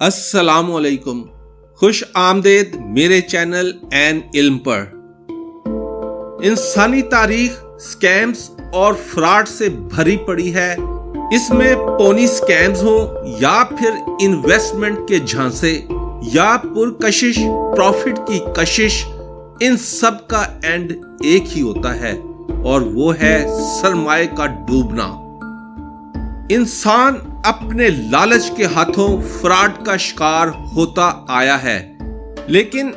السلام علیکم، خوش آمدید میرے چینل این علم پر۔ انسانی تاریخ سکیمز اور فراڈ سے بھری پڑی ہے۔ اس میں پونی سکیمز ہوں یا پھر انویسٹمنٹ کے جھانسے یا پرکشش پروفٹ کی کشش، ان سب کا اینڈ ایک ہی ہوتا ہے اور وہ ہے سرمایہ کا ڈوبنا۔ انسان اپنے لالچ کے ہاتھوں فراڈ کا شکار ہوتا آیا ہے، لیکن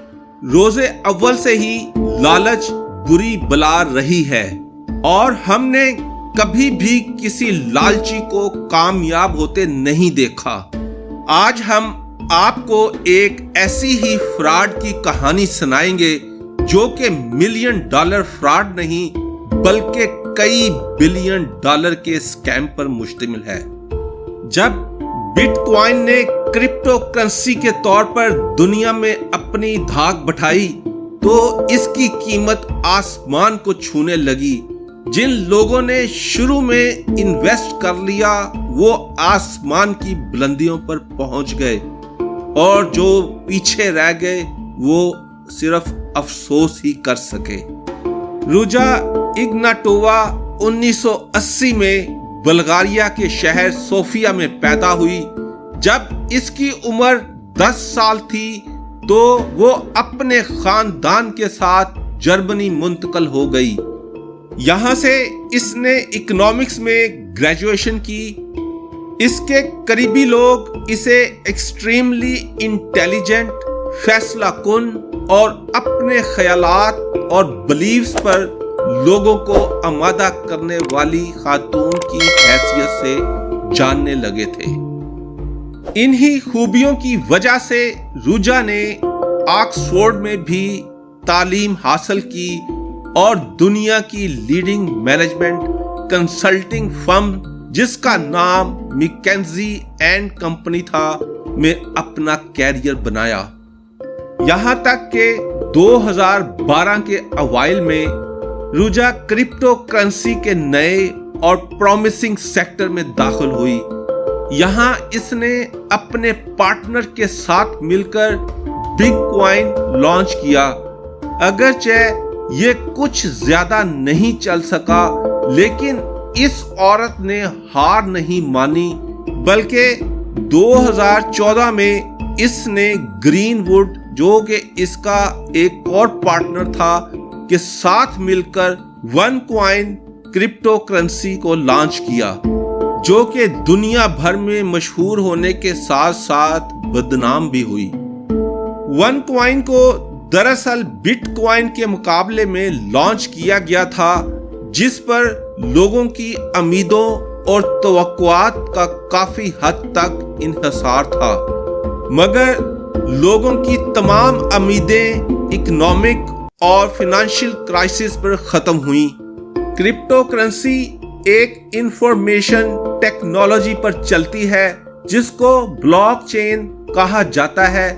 روز اول سے ہی لالچ بری بلا رہی ہے اور ہم نے کبھی بھی کسی لالچی کو کامیاب ہوتے نہیں دیکھا۔ آج ہم آپ کو ایک ایسی ہی فراڈ کی کہانی سنائیں گے جو کہ $1 ملین فراڈ نہیں بلکہ کئی $1 بلین کے سکیم پر مشتمل ہے۔ جب بٹ کوائن نے کرپٹو کرنسی کے طور پر دنیا میں اپنی دھاک بٹھائی تو اس کی قیمت آسمان کو چھونے لگی۔ جن لوگوں نے شروع میں انویسٹ کر لیا وہ آسمان کی بلندیوں پر پہنچ گئے اور جو پیچھے رہ گئے وہ صرف افسوس ہی کر سکے۔ روجا اگناٹووا 1980 میں بلغاریہ کے شہر صوفیہ میں پیدا ہوئی۔ جب اس کی عمر 10 سال تھی تو وہ اپنے خاندان کے ساتھ جرمنی منتقل ہو گئی۔ یہاں سے اس نے اکنامکس میں گریجویشن کی۔ اس کے قریبی لوگ اسے ایکسٹریملی انٹیلیجنٹ، فیصلہ کن اور اپنے خیالات اور بلیفز پر لوگوں کو آمادہ کرنے والی خاتون کی حیثیت سے جاننے لگے تھے۔ انہی خوبیوں کی وجہ سے روجا نے آکسفورڈ میں بھی تعلیم حاصل کی اور دنیا کی لیڈنگ مینجمنٹ کنسلٹنگ فرم جس کا نام میکنزی اینڈ کمپنی تھا میں اپنا کیریئر بنایا۔ یہاں تک کہ 2012 کے اوائل میں روجا کرپٹو کرنسی کے نئے اور پرومسنگ سیکٹر میں داخل ہوئی۔ یہاں اس نے اپنے پارٹنر کے ساتھ مل کر بگ کوائن لانچ کیا۔ اگرچہ یہ کچھ زیادہ نہیں چل سکا لیکن اس عورت نے ہار نہیں مانی، بلکہ 2014 میں اس نے گرین ووڈ جو کہ اس کا ایک اور پارٹنر تھا کے ساتھ مل کر ون کوائن کرپٹو کرنسی کو لانچ کیا، جو کہ دنیا بھر میں مشہور ہونے کے ساتھ ساتھ بدنام بھی ہوئی۔ ون کوائن کو دراصل بٹ کوائن کے مقابلے میں لانچ کیا گیا تھا جس پر لوگوں کی امیدوں اور توقعات کا کافی حد تک انحصار تھا، مگر لوگوں کی تمام امیدیں اکنامک اور فائنینشیل کرائسس پر ختم ہوئیں۔ کرپٹو کرنسی ایک انفارمیشن ٹیکنالوجی پر چلتی ہے جس کو بلاک چین کہا جاتا ہے۔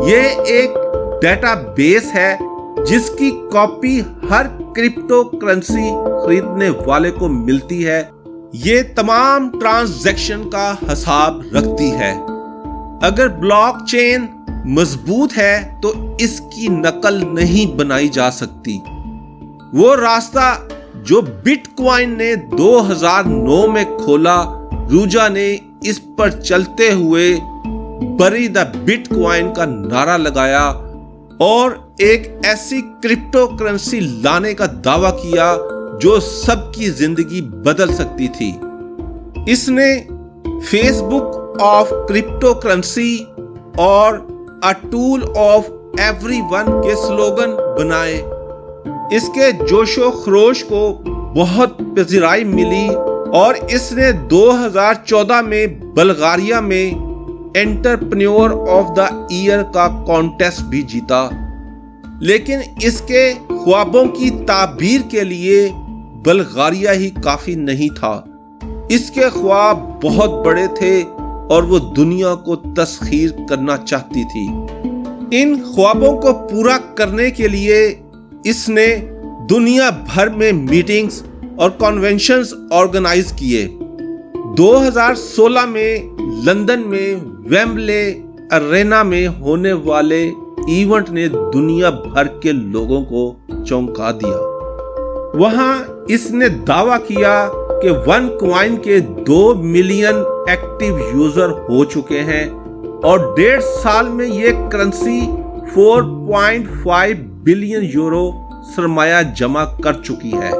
یہ ایک ڈیٹا بیس ہے جس کی کاپی ہر کرپٹو کرنسی خریدنے والے کو ملتی ہے۔ یہ تمام ٹرانزیکشن کا حساب رکھتی ہے۔ اگر بلاک چین مضبوط ہے تو اس کی نقل نہیں بنائی جا سکتی۔ وہ راستہ جو بٹ کوائن نے 2009 میں کھولا، روجا نے اس پر چلتے ہوئے بری دا بٹ کوائن کا نعرہ لگایا اور ایک ایسی کرپٹو کرنسی لانے کا دعویٰ کیا جو سب کی زندگی بدل سکتی تھی۔ اس نے Facebook of cryptocurrency اور A tool of everyone کے سلوگن بنائے۔ اس کے جوش و خروش کو بہت پذیرائی ملی اور اس نے 2014 میں بلغاریہ میں انٹرپرینیور آف دا ایئر کا کانٹیسٹ بھی جیتا، لیکن اس کے خوابوں کی تعبیر کے لیے بلغاریہ ہی کافی نہیں تھا۔ اس کے خواب بہت بڑے تھے اور وہ دنیا کو تسخیر کرنا چاہتی تھی۔ ان خوابوں کو پورا کرنے کے لیے اس نے دنیا بھر میں میٹنگز اور کنونشنز آرگنائز کیے۔ 2016 میں لندن میں ویمبلے ارینا میں ہونے والے ایونٹ نے دنیا بھر کے لوگوں کو چونکا دیا۔ وہاں اس نے دعویٰ کیا کہ ون کوائن کے 2 ملین ایکٹیو یوزر ہو چکے ہیں اور 1.5 سال میں یہ کرنسی 4.5 بلین یورو سرمایہ جمع کر چکی ہے۔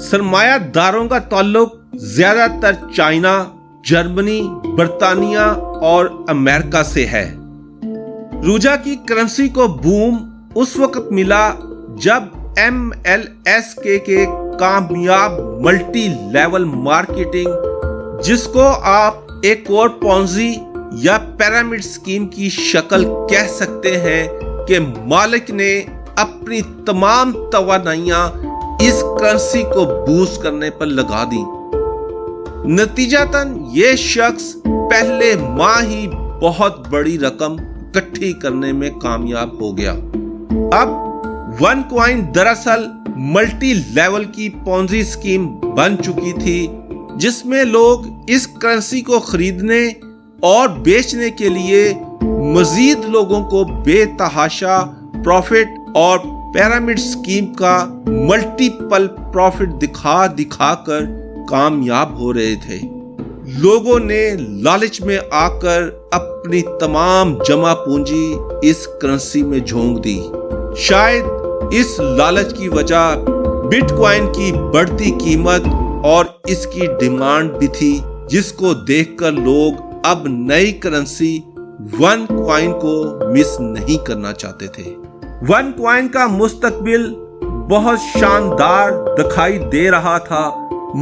سرمایہ داروں کا تعلق زیادہ تر چائنا، جرمنی، برطانیہ اور امریکہ سے ہے۔ روجا کی کرنسی کو بوم اس وقت ملا جب MLSK کے کامیاب ملٹی لیول مارکیٹنگ، جس کو آپ ایک اور پونزی یا پیرامڈ سکیم کی شکل کہہ سکتے ہیں، کہ مالک نے اپنی تمام توانائیاں اس کرنسی کو بوسٹ کرنے پر لگا دی۔ نتیجتاً یہ شخص پہلے ماہ ہی بہت بڑی رقم اکٹھی کرنے میں کامیاب ہو گیا۔ اب ون کوائن دراصل ملٹی لیول کی پونزی سکیم بن چکی تھی، جس میں لوگ اس کرنسی کو خریدنے اور بیچنے کے لیے مزید لوگوں کو بے تحاشا پروفٹ اور پیرامڈ سکیم کا ملٹیپل پروفٹ دکھا کر کامیاب ہو رہے تھے۔ لوگوں نے لالچ میں آ کر اپنی تمام جمع پونجی اس کرنسی میں جھونک دی۔ شاید اس لالچ کی وجہ بٹ کوائن کی بڑھتی قیمت اور اس کی ڈیمانڈ بھی تھی، جس کو دیکھ کر لوگ اب نئی کرنسی ون کوائن کو مس نہیں کرنا چاہتے تھے۔ ون کوائن کا مستقبل بہت شاندار دکھائی دے رہا تھا،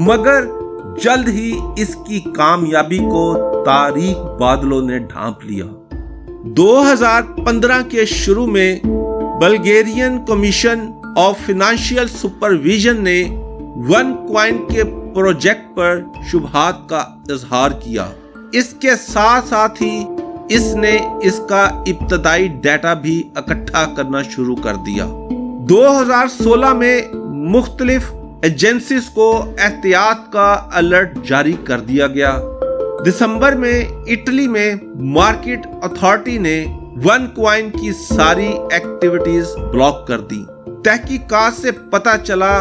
مگر جلد ہی اس کی کامیابی کو تاریک بادلوں نے ڈھانپ لیا۔ 2015 کے شروع میں بلگیرین کمیشن آف فائنینشیل سپرویژن نے ون کوائن کے پروجیکٹ پر شبہات کا اظہار کیا۔ اس کے ساتھ ساتھ ہی اس نے اس کا ابتدائی ڈیٹا بھی اکٹھا کرنا شروع کر دیا۔ 2016 میں مختلف ایجنسیز کو احتیاط کا الرٹ جاری کر دیا گیا۔ دسمبر میں اٹلی میں مارکیٹ اتھارٹی نے ون کوائن کی ساری ایکٹیویٹیز بلاک کر دی۔ تحقیقات سے پتہ چلا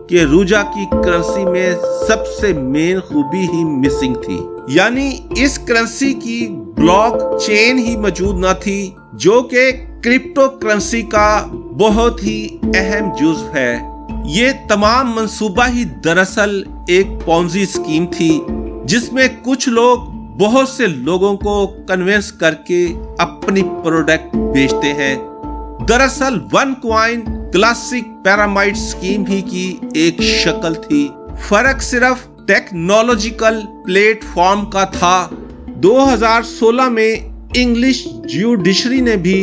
کہ روجا کی کرنسی میں سب سے مین خوبی ہی مسنگ تھی، یعنی اس کرنسی کی بلاک چین ہی موجود نہ تھی، جو کہ کرپٹو کرنسی کا بہت ہی اہم جزو ہے۔ یہ تمام منصوبہ ہی دراصل ایک پونزی سکیم تھی، جس میں کچھ لوگ بہت سے لوگوں کو کنونس کر کے اپنی پروڈکٹ بیچتے ہیں۔ دراصل One Coin classic pyramid scheme ہی کی ایک شکل تھی، فرق صرف ٹیکنالوجیکل پلیٹ فارم کا تھا۔ 2016 میں انگلش جیوڈیشری نے بھی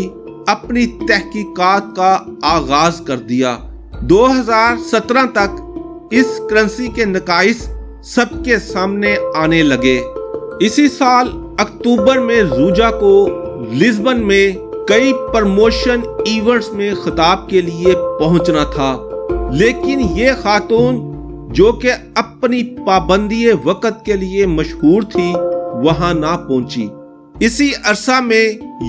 اپنی تحقیقات کا آغاز کر دیا۔ 2017 تک اس کرنسی کے نقائص سب کے سامنے آنے لگے۔ اسی سال اکتوبر میں روجا کو لزبن میں کئی پروموشن ایونٹس میں خطاب کے لیے پہنچنا تھا، لیکن یہ خاتون جو کہ اپنی پابندی وقت کے لیے مشہور تھی وہاں نہ پہنچی۔ اسی عرصہ میں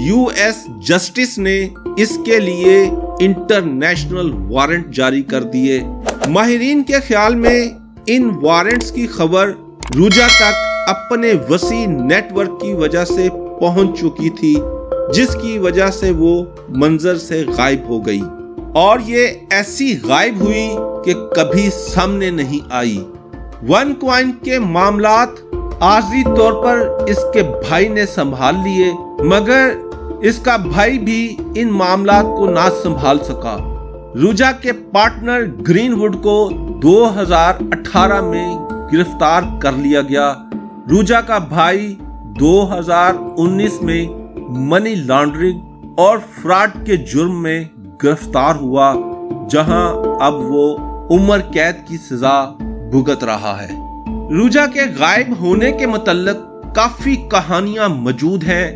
US جسٹس نے اس کے لیے انٹرنیشنل وارنٹ جاری کر دیے۔ ماہرین کے خیال میں ان وارنٹس کی خبر روجا تک اپنے وسیع نیٹ ورک کی وجہ سے پہنچ چکی تھی، جس کی وجہ سے وہ منظر سے غائب ہو گئی، اور یہ ایسی غائب ہوئی کہ کبھی سامنے نہیں آئی۔ ون کوائن کے معاملات عارضی طور پر اس کے بھائی نے سنبھال لیے، مگر اس کا بھائی بھی ان معاملات کو نہ سنبھال سکا۔ روجا کے پارٹنر گرین ووڈ کو 2018 میں گرفتار کر لیا گیا۔ روجا کا بھائی 2019 میں منی لانڈرنگ اور فراڈ کے جرم میں گرفتار ہوا، جہاں اب وہ عمر قید کی سزا بھگت رہا ہے۔ روجا کے غائب ہونے کے متعلق کافی کہانیاں موجود ہیں۔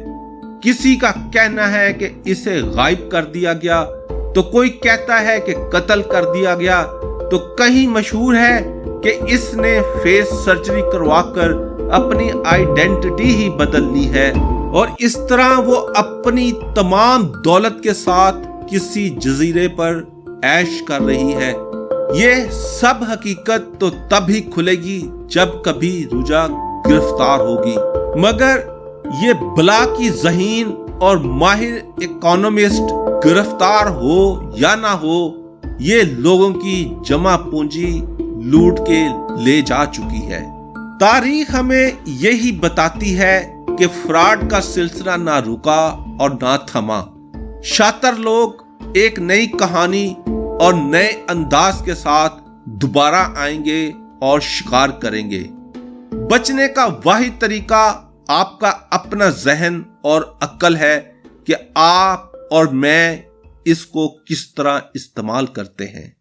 کسی کا کہنا ہے کہ اسے غائب کر دیا گیا، تو کوئی کہتا ہے کہ قتل کر دیا گیا، تو کہیں مشہور ہے کہ اس نے فیس سرجری کروا کر اپنی آئیڈینٹی ہی بدل لی ہے۔ اور اس طرح وہ اپنی تمام دولت کے ساتھ کسی جزیرے پر عیش کر رہی ہے۔ یہ سب حقیقت تو تب ہی کھلے گی جب کبھی رجا گرفتار ہوگی، مگر یہ بلا کی ذہین اور ماہر اکانومسٹ گرفتار ہو یا نہ ہو، یہ لوگوں کی جمع پونجی لوٹ کے لے جا چکی ہے۔ تاریخ ہمیں یہی بتاتی ہے کہ فراڈ کا سلسلہ نہ رکا اور نہ تھما۔ شاطر لوگ ایک نئی کہانی اور نئے انداز کے ساتھ دوبارہ آئیں گے اور شکار کریں گے۔ بچنے کا واحد طریقہ آپ کا اپنا ذہن اور عقل ہے کہ آپ اور میں اس کو کس طرح استعمال کرتے ہیں۔